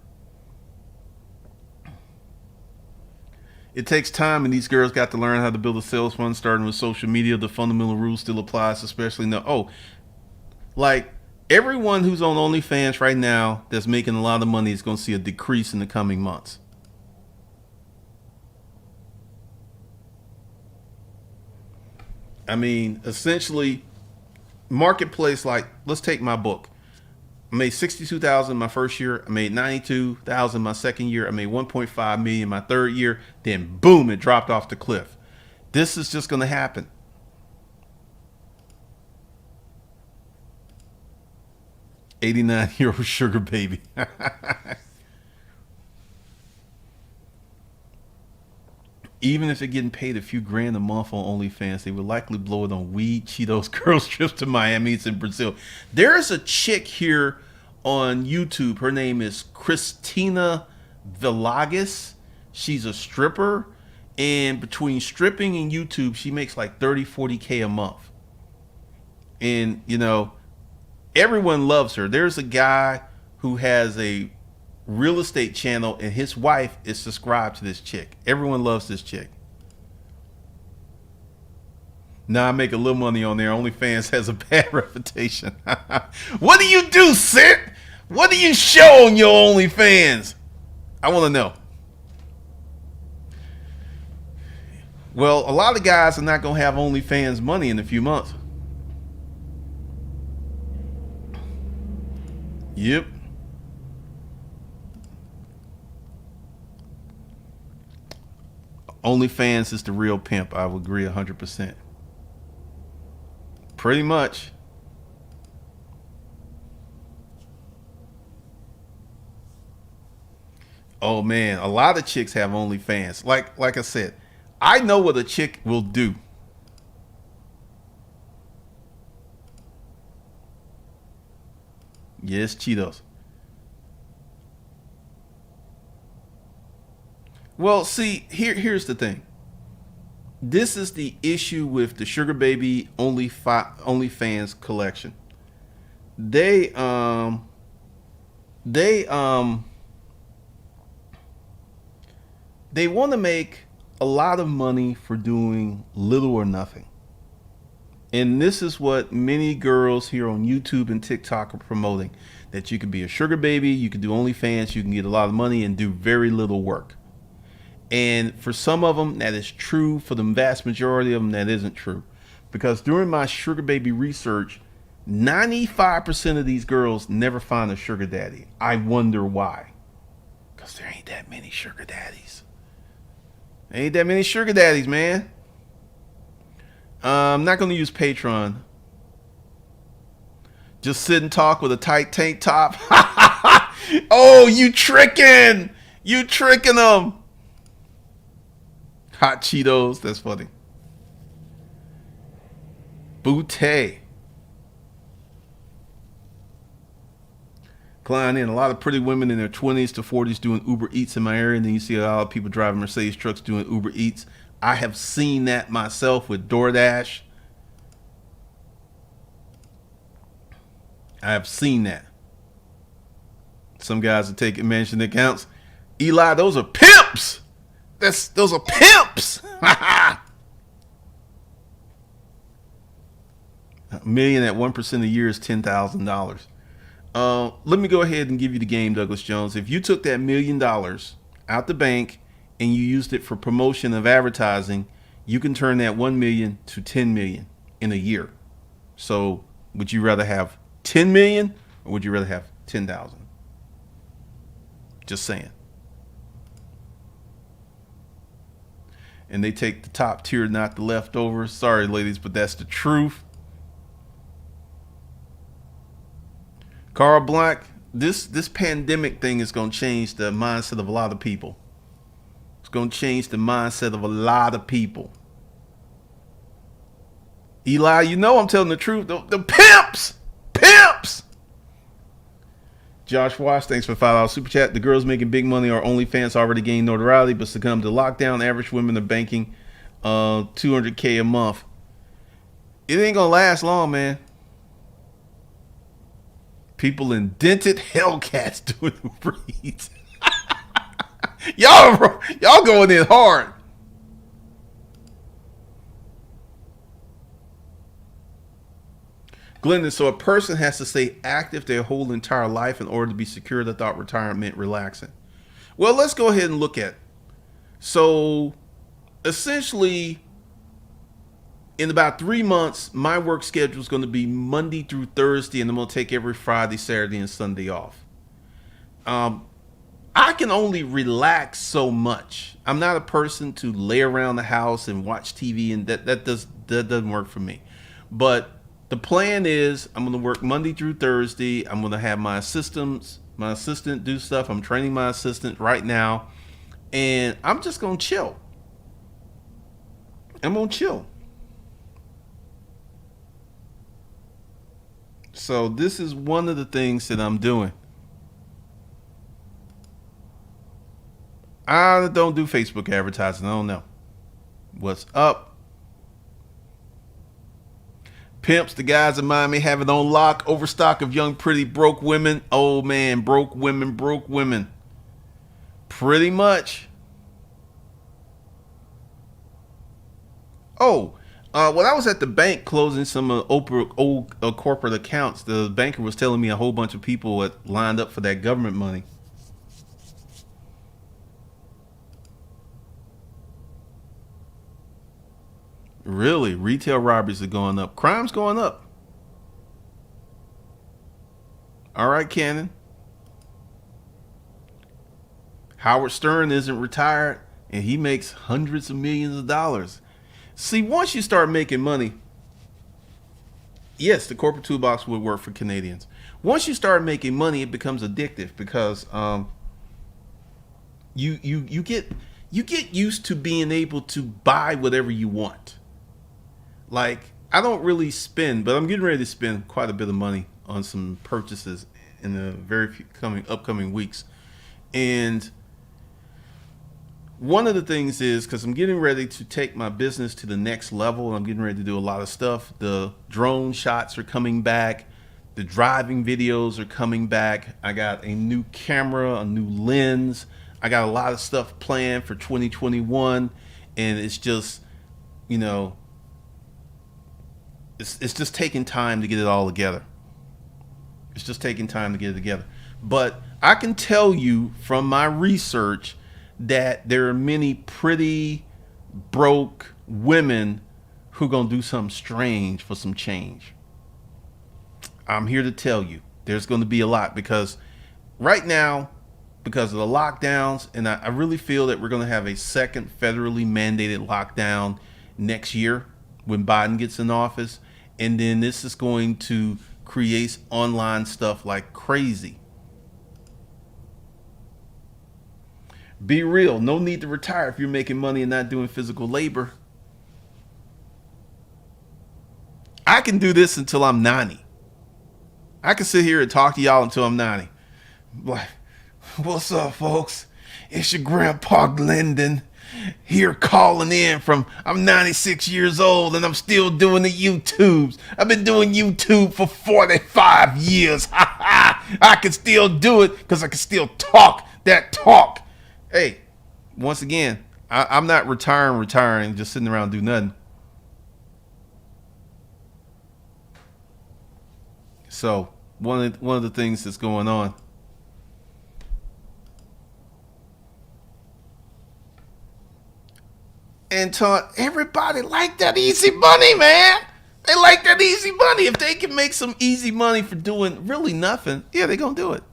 It takes time, and these girls got to learn how to build a sales funnel, starting with social media. The fundamental rule still applies, especially now. Oh, like everyone who's on OnlyFans right now that's making a lot of money is going to see a decrease in the coming months. I mean, essentially, marketplace, like, let's take my book. I made 62,000 my first year. I made 92,000 my second year. I made 1.5 million my third year. Then boom, it dropped off the cliff. This is just going to happen. 89-year-old sugar baby. Even if they're getting paid a few grand a month on OnlyFans, they would likely blow it on weed, Cheetos, girls trips to Miami and Brazil. There is a chick here on YouTube. Her name is Christina Velagis. She's a stripper. And between stripping and YouTube, she makes like 30, 40K a month. And, you know, everyone loves her. There's a guy who has a real estate channel, and his wife is subscribed to this chick. Everyone loves this chick. Now I make a little money on there. OnlyFans has a bad reputation. What do you do, Sid? What do you show on your OnlyFans? I want to know. Well, a lot of guys are not going to have OnlyFans money in a few months. Yep. OnlyFans is the real pimp. I would agree 100%. Pretty much. Oh man, a lot of chicks have OnlyFans. Like I said, I know what a chick will do. Yes, Cheetos. Well, see, here's the thing. This is the issue with the Sugar Baby OnlyFans collection. They they um they want to make a lot of money for doing little or nothing. And this is what many girls here on YouTube and TikTok are promoting, that you can be a sugar baby, you can do OnlyFans, you can get a lot of money and do very little work. And for some of them, that is true. For the vast majority of them, that isn't true. Because during my sugar baby research, 95% of these girls never find a sugar daddy. I wonder why. Because there ain't that many sugar daddies. There ain't that many sugar daddies, man. I'm not going to use Patreon. Just sit and talk with a tight tank top. Oh, you tricking. You tricking them. Hot Cheetos. That's funny. Boutte. Klein in. A lot of pretty women in their 20s to 40s doing Uber Eats in my area. And then you see a lot of people driving Mercedes trucks doing Uber Eats. I have seen that myself with DoorDash. I have seen that. Some guys are taking mansion accounts. Eli, those are pimps. Those are pimps. A million at 1% a year is $10,000. Let me go ahead and give you the game, Douglas Jones. If you took that $1 million out the bank and you used it for promotion of advertising, you can turn that 1 million to 10 million in a year. So would you rather have 10 million or would you rather have 10,000? Just saying. and they take the top tier, not the leftovers. Sorry, ladies, but that's the truth. Carl Black, this pandemic thing is going to change the mindset of a lot of people. It's going to change the mindset of a lot of people. Eli, you know I'm telling the truth. The pimps! Pimps! Josh Wash, thanks for $5 super chat. The girls making big money are OnlyFans already gained notoriety, but succumb to lockdown. Average women are banking $200K a month. It ain't gonna last long, man. People in dented Hellcats doing Uber Eats. y'all going in hard. Glendon, so a person has to stay active their whole entire life in order to be secure. I thought retirement meant relaxing. Well, let's go ahead and look at it. So essentially, in about 3 months, my work schedule is going to be Monday through Thursday, and I'm going to take every Friday, Saturday, and Sunday off. I can only relax so much. I'm not a person to lay around the house and watch TV, and that doesn't work for me. But the plan is I'm going to work Monday through Thursday. I'm going to have my assistant do stuff. I'm training my assistant right now, and I'm just going to chill. I'm going to chill. So this is one of the things that I'm doing. I don't do Facebook advertising. I don't know what's up. Pimps, the guys in Miami have it on lock. Overstock of young, pretty, broke women. Oh man, broke women. Pretty much. Oh, when I was at the bank closing some old corporate accounts, the banker was telling me a whole bunch of people had lined up for that government money. Really, retail robberies are going up. Crime's going up. All right, Cannon. Howard Stern isn't retired, and he makes hundreds of millions of dollars. See, once you start making money, yes, the corporate toolbox would work for Canadians. Once you start making money, it becomes addictive because you get used to being able to buy whatever you want. Like, I don't really spend, but I'm getting ready to spend quite a bit of money on some purchases in the very few upcoming weeks. And one of the things is, because I'm getting ready to take my business to the next level, and I'm getting ready to do a lot of stuff. The drone shots are coming back. The driving videos are coming back. I got a new camera, a new lens. I got a lot of stuff planned for 2021. And it's just, it's just taking time to get it all together. It's just taking time to get it together. But I can tell you from my research that there are many pretty broke women who are going to do something strange for some change. I'm here to tell you there's going to be a lot, because right now, because of the lockdowns, and I really feel that we're going to have a second federally mandated lockdown next year when Biden gets in office. And then this is going to create online stuff like crazy. Be real. No need to retire if you're making money and not doing physical labor. I can do this until I'm 90. I can sit here and talk to y'all until I'm 90. Like, what's up, folks? It's your grandpa Glendon here calling in from, I'm 96 years old and I'm still doing the YouTubes. I've been doing YouTube for 45 years. I can still do it because I can still talk that talk. Hey, once again, I'm not retiring, just sitting around and do nothing. So one of the things that's going on. And everybody like that easy money, man. They like that easy money. If they can make some easy money for doing really nothing, yeah, they're going to do it.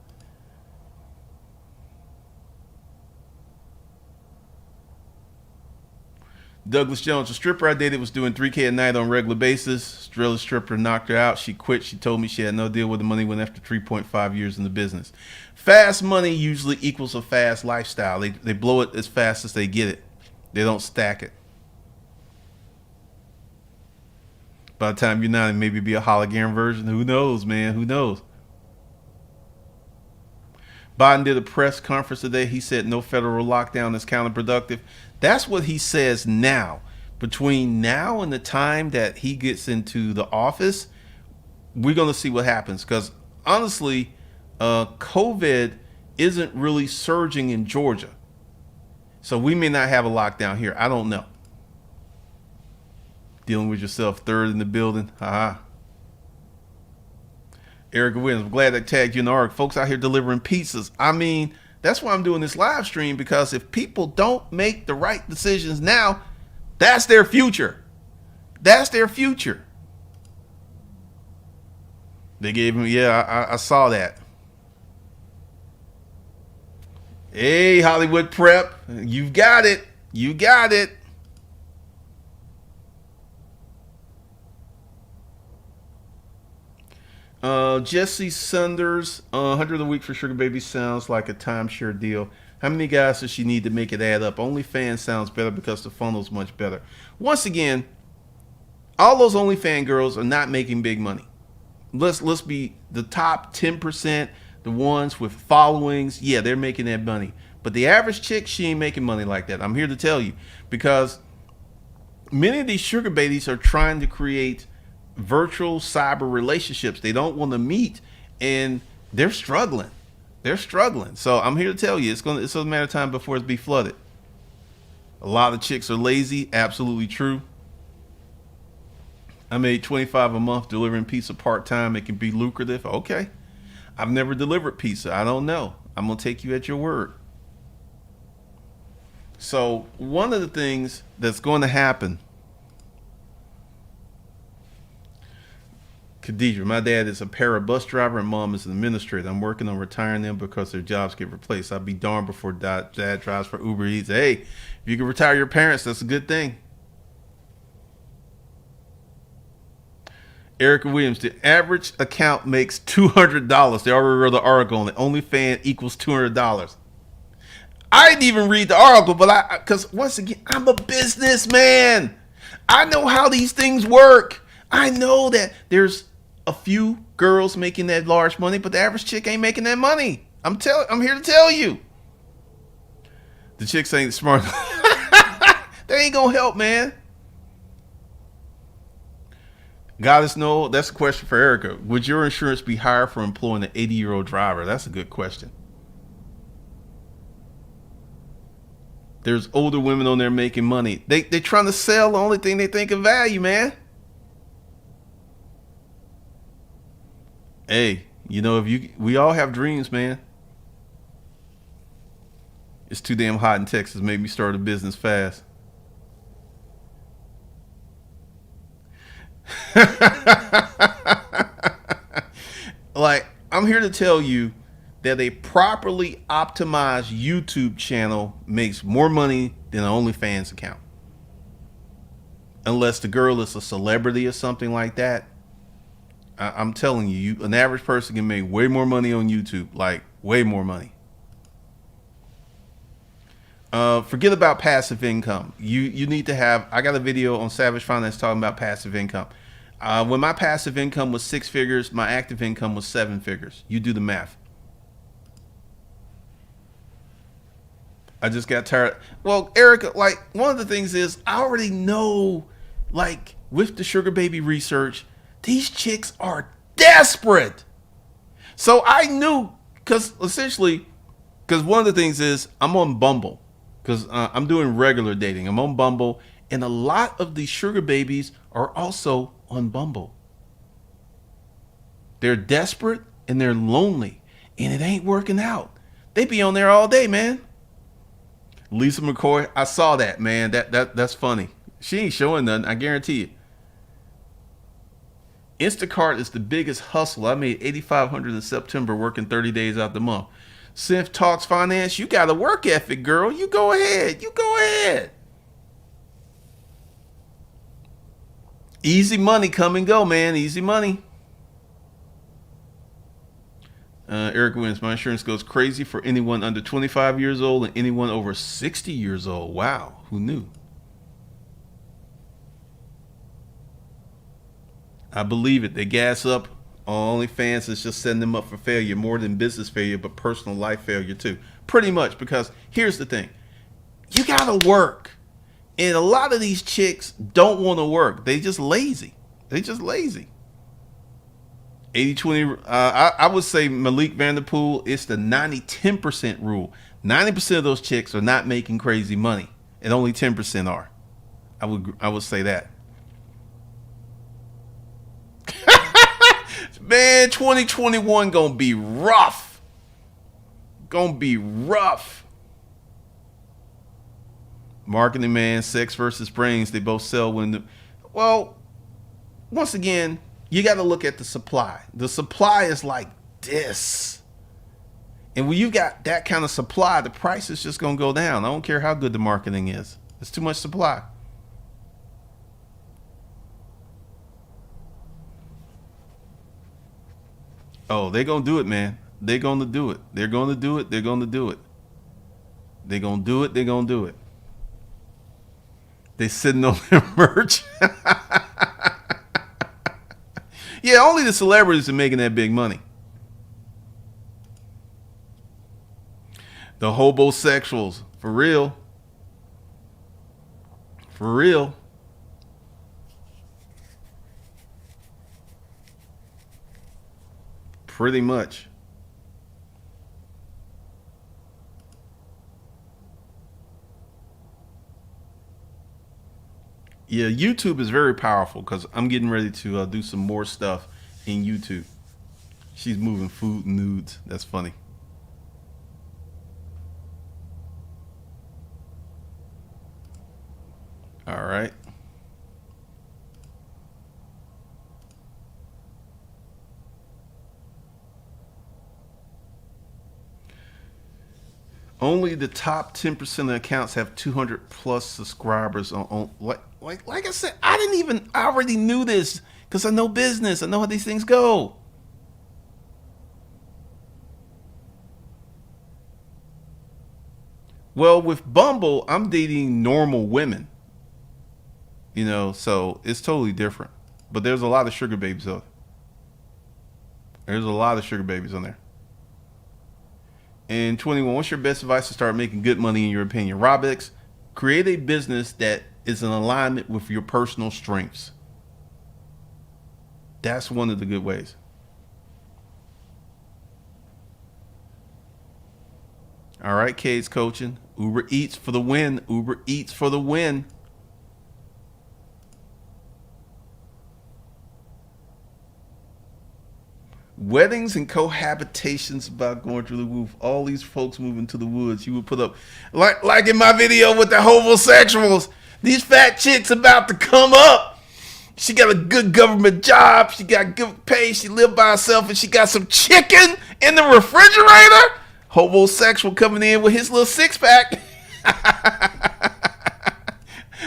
Douglas Jones, a stripper I dated was doing $3K a night on a regular basis. Australian stripper knocked her out. She quit. She told me she had no deal with the money went after 3.5 years in the business. Fast money usually equals a fast lifestyle. They blow it as fast as they get it. They don't stack it. By the time you're 90, maybe be a hologram version. Who knows, man? Who knows? Biden did a press conference today. He said no federal lockdown is counterproductive. That's what he says now. Between now and the time that he gets into the office, we're going to see what happens. Because honestly, COVID isn't really surging in Georgia. So we may not have a lockdown here. I don't know. Dealing with yourself, third in the building. Haha. Erica Williams, I'm glad I tagged you in the arc. Folks out here delivering pizzas. I mean, that's why I'm doing this live stream, because if people don't make the right decisions now, that's their future. That's their future. They gave me, I saw that. Hey, Hollywood Prep, you've got it. You got it. Jesse Sunders, 100 a week for Sugar Baby sounds like a timeshare deal. How many guys does she need to make it add up? OnlyFans sounds better because the funnel's much better. Once again, all those OnlyFans girls are not making big money. Let's be the top 10%, the ones with followings. Yeah, they're making that money. But the average chick, she ain't making money like that. I'm here to tell you, because many of these sugar babies are trying to create virtual cyber relationships. They don't want to meet, and they're struggling. They're struggling. So I'm here to tell you, it's a matter of time before it's be flooded. A lot of chicks are lazy. Absolutely true. I made $25 a month delivering pizza part-time. It can be lucrative. Okay. I've never delivered pizza. I don't know. I'm going to take you at your word. So one of the things that's going to happen, Khadijah, my dad is a para bus driver and mom is an administrator. I'm working on retiring them because their jobs get replaced. I'd be darned before dad drives for Uber Eats. Hey, if you can retire your parents, that's a good thing. Erica Williams, the average account makes $200. They already wrote the article on it. OnlyFans equals $200. I didn't even read the article, but because once again, I'm a businessman. I know how these things work. I know that there's a few girls making that large money, but the average chick ain't making that money. I'm here to tell you. The chicks ain't smart. They ain't gonna help, man. Goddess No, that's a question for Erica. Would your insurance be higher for employing an 80-year-old driver? That's a good question. There's older women on there making money. They're trying to sell the only thing they think of value, man. Hey, we all have dreams, man. It's too damn hot in Texas. Made me start a business fast. Like, I'm here to tell you that a properly optimized YouTube channel makes more money than an OnlyFans account. Unless the girl is a celebrity or something like that. I'm telling you, an average person can make way more money on YouTube. Like, way more money. Forget about passive income. You need to have, I got a video on Savage Finance talking about passive income. When my passive income was 6 figures, my active income was 7 figures. You do the math. I just got tired. Well, Erica, like, one of the things is I already know, like, with the sugar baby research, these chicks are desperate. So I knew, because one of the things is I'm on Bumble, because I'm doing regular dating. I'm on Bumble, and a lot of these sugar babies are also on Bumble. They're desperate and they're lonely, and it ain't working out. They be on there all day, man. Lisa McCoy, I saw that, man. That's funny. She ain't showing nothing, I guarantee you. Instacart is the biggest hustle. I made $8,500 in September working 30 days out the month. Synth Talks Finance, you got a work ethic, girl. You go ahead. Easy money, come and go, man. Easy money. Eric Wins. My insurance goes crazy for anyone under 25 years old and anyone over 60 years old. Wow, who knew? I believe it. They gas up. OnlyFans is just setting them up for failure, more than business failure, but personal life failure too. Pretty much, because here's the thing: you gotta work, and a lot of these chicks don't want to work. They just lazy. They just lazy. 80-20. I would say Malik Vanderpool. It's the 90-10% rule. 90% of those chicks are not making crazy money, and only 10% are. I would say that. Man, 2021 gonna be rough. Gonna be rough. Marketing man, sex versus brains. They both sell when well, once again, you got to look at the supply. The supply is like this. And when you got that kind of supply, the price is just gonna go down. I don't care how good the marketing is. It's too much supply. Oh, they're going to do it, man. They're going to do it. They're going to do it. They're going to do it. They're going to do it. They're going to do it. They sitting on their merch. Yeah, only the celebrities are making that big money. The hobosexuals. For real. For real. Pretty much. Yeah, YouTube is very powerful because I'm getting ready to do some more stuff in YouTube. She's moving food and nudes. That's funny. All right. Only the top 10% of accounts have 200 plus subscribers on like I said, I already knew this because I know business. I know how these things go. Well, with Bumble, I'm dating normal women, so it's totally different. But there's a lot of sugar babies though. There's a lot of sugar babies on there. And 21, what's your best advice to start making good money in your opinion? Robix, create a business that is in alignment with your personal strengths. That's one of the good ways. All right, Kate's coaching. Uber Eats for the win. Uber Eats for the win. Weddings and cohabitations about going through the roof. All these folks moving to the woods. You would put up, like in my video with the homosexuals. These fat chicks about to come up. She got a good government job. She got good pay. She lived by herself, and she got some chicken in the refrigerator. Homosexual coming in with his little six pack.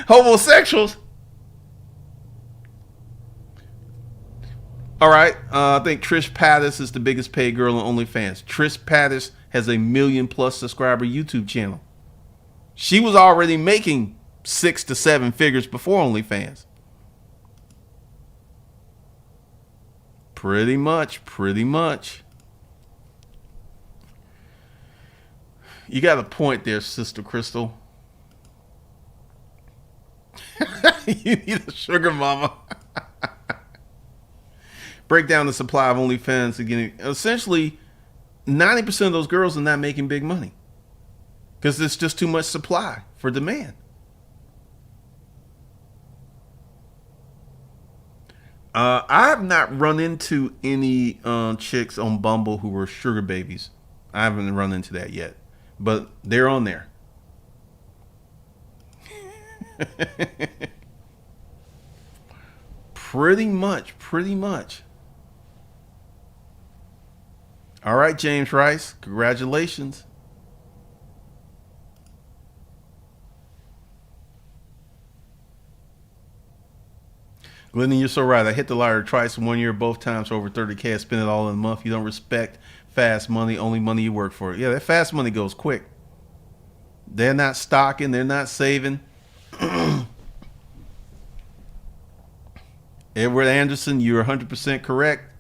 Homosexuals. All right. I think Trish Paytas is the biggest paid girl on OnlyFans. Trish Paytas has a 1 million+ subscriber YouTube channel. She was already making 6 to 7 figures before OnlyFans. Pretty much. Pretty much. You got a point there, Sister Crystal. You need a sugar mama. Break down the supply of OnlyFans again. Essentially, 90% of those girls are not making big money because there's just too much supply for demand. I have not run into any chicks on Bumble who were sugar babies. I haven't run into that yet, but they're on there. Pretty much. Pretty much. All right, James Rice. Congratulations. Glendon, you're so right. I hit the lottery twice in 1 year, both times for over 30K. I spent it all in a month. You don't respect fast money, only money you work for. Yeah, that fast money goes quick. They're not stocking, they're not saving. Edward Anderson, you're 100% correct.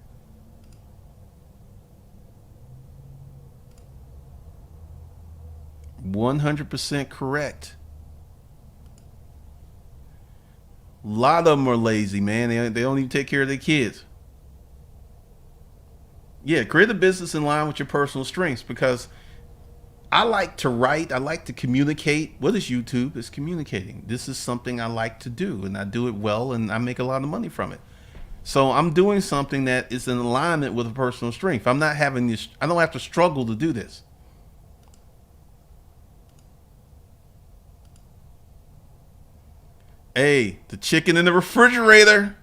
%100 correct. A lot of them are lazy, man. They don't even take care of their kids. Yeah, create a business in line with your personal strengths, because I like to write. I like to communicate. What is YouTube? It's communicating. This is something I like to do, and I do it well, and I make a lot of money from it. So I'm doing something that is in alignment with a personal strength. I'm not having this. I don't have to struggle to do this. Hey, the chicken in the refrigerator.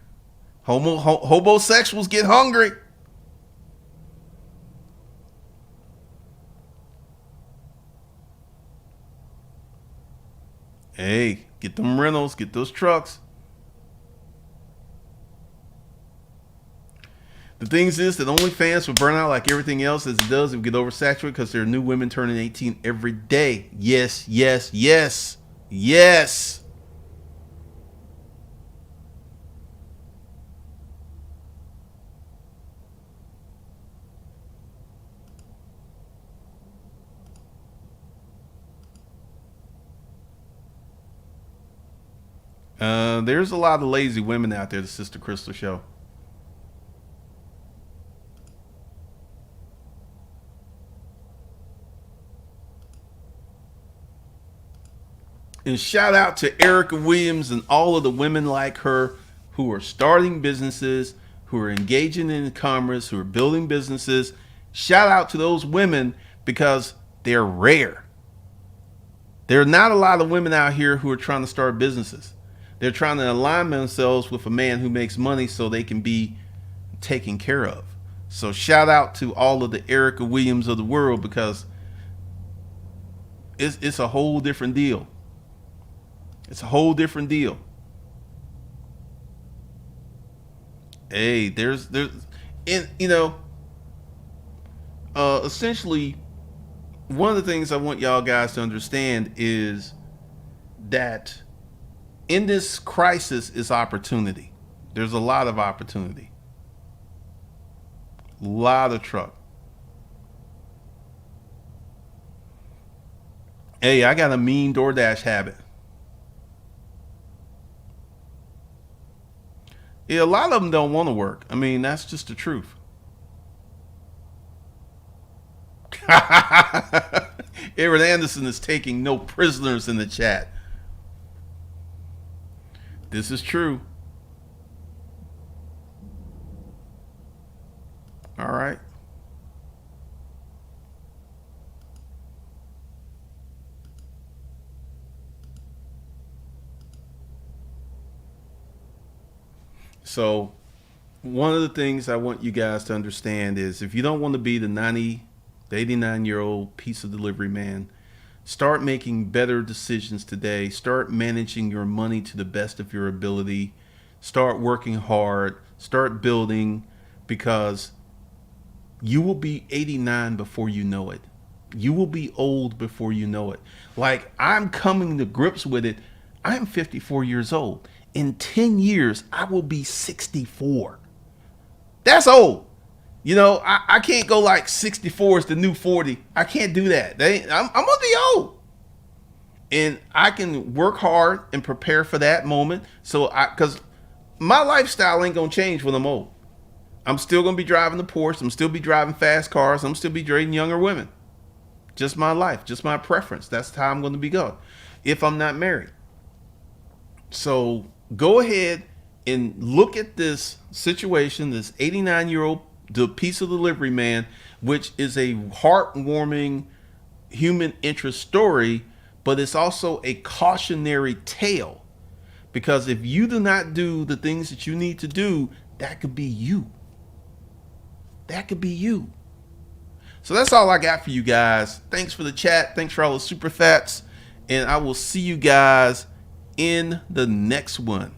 Homosexuals get hungry. Hey, get them rentals, get those trucks. The thing is that OnlyFans will burn out like everything else as it does if we get oversaturated, because there are new women turning 18 every day. Yes, yes, yes, yes. There's a lot of lazy women out there, the Sister Crystal show. And shout out to Erica Williams and all of the women like her who are starting businesses, who are engaging in commerce, who are building businesses. Shout out to those women, because they're rare. There are not a lot of women out here who are trying to start businesses. They're trying to align themselves with a man who makes money so they can be taken care of. So shout out to all of the Erica Williams of the world, because it's a whole different deal. It's a whole different deal. Hey, and essentially, one of the things I want y'all guys to understand is that in this crisis is opportunity. There's a lot of opportunity. A lot of truck. Hey, I got a mean DoorDash habit. Yeah, a lot of them don't want to work. I mean, that's just the truth. Aaron Anderson is taking no prisoners in the chat. This is true. All right. So, one of the things I want you guys to understand is, if you don't want to be the 89-year-old pizza delivery man, start making better decisions today. Start managing your money to the best of your ability. Start working hard. Start building, because you will be 89 before you know it. You will be old before you know it. Like, I'm coming to grips with it. I'm 54 years old. In 10 years, I will be 64. That's old. I can't go like 64 is the new 40. I can't do that. I'm gonna be old, and I can work hard and prepare for that moment. Because my lifestyle ain't gonna change when I'm old. I'm still gonna be driving the Porsche. I'm still be driving fast cars. I'm still be dating younger women. Just my life, just my preference. That's how I'm gonna be going if I'm not married. So go ahead and look at this situation, this 89-year-old pizza delivery man, which is a heartwarming human interest story, but it's also a cautionary tale, because if you do not do the things that you need to do, that could be you. That could be you. So that's all I got for you guys. Thanks for the chat. Thanks for all the super fats. And I will see you guys in the next one.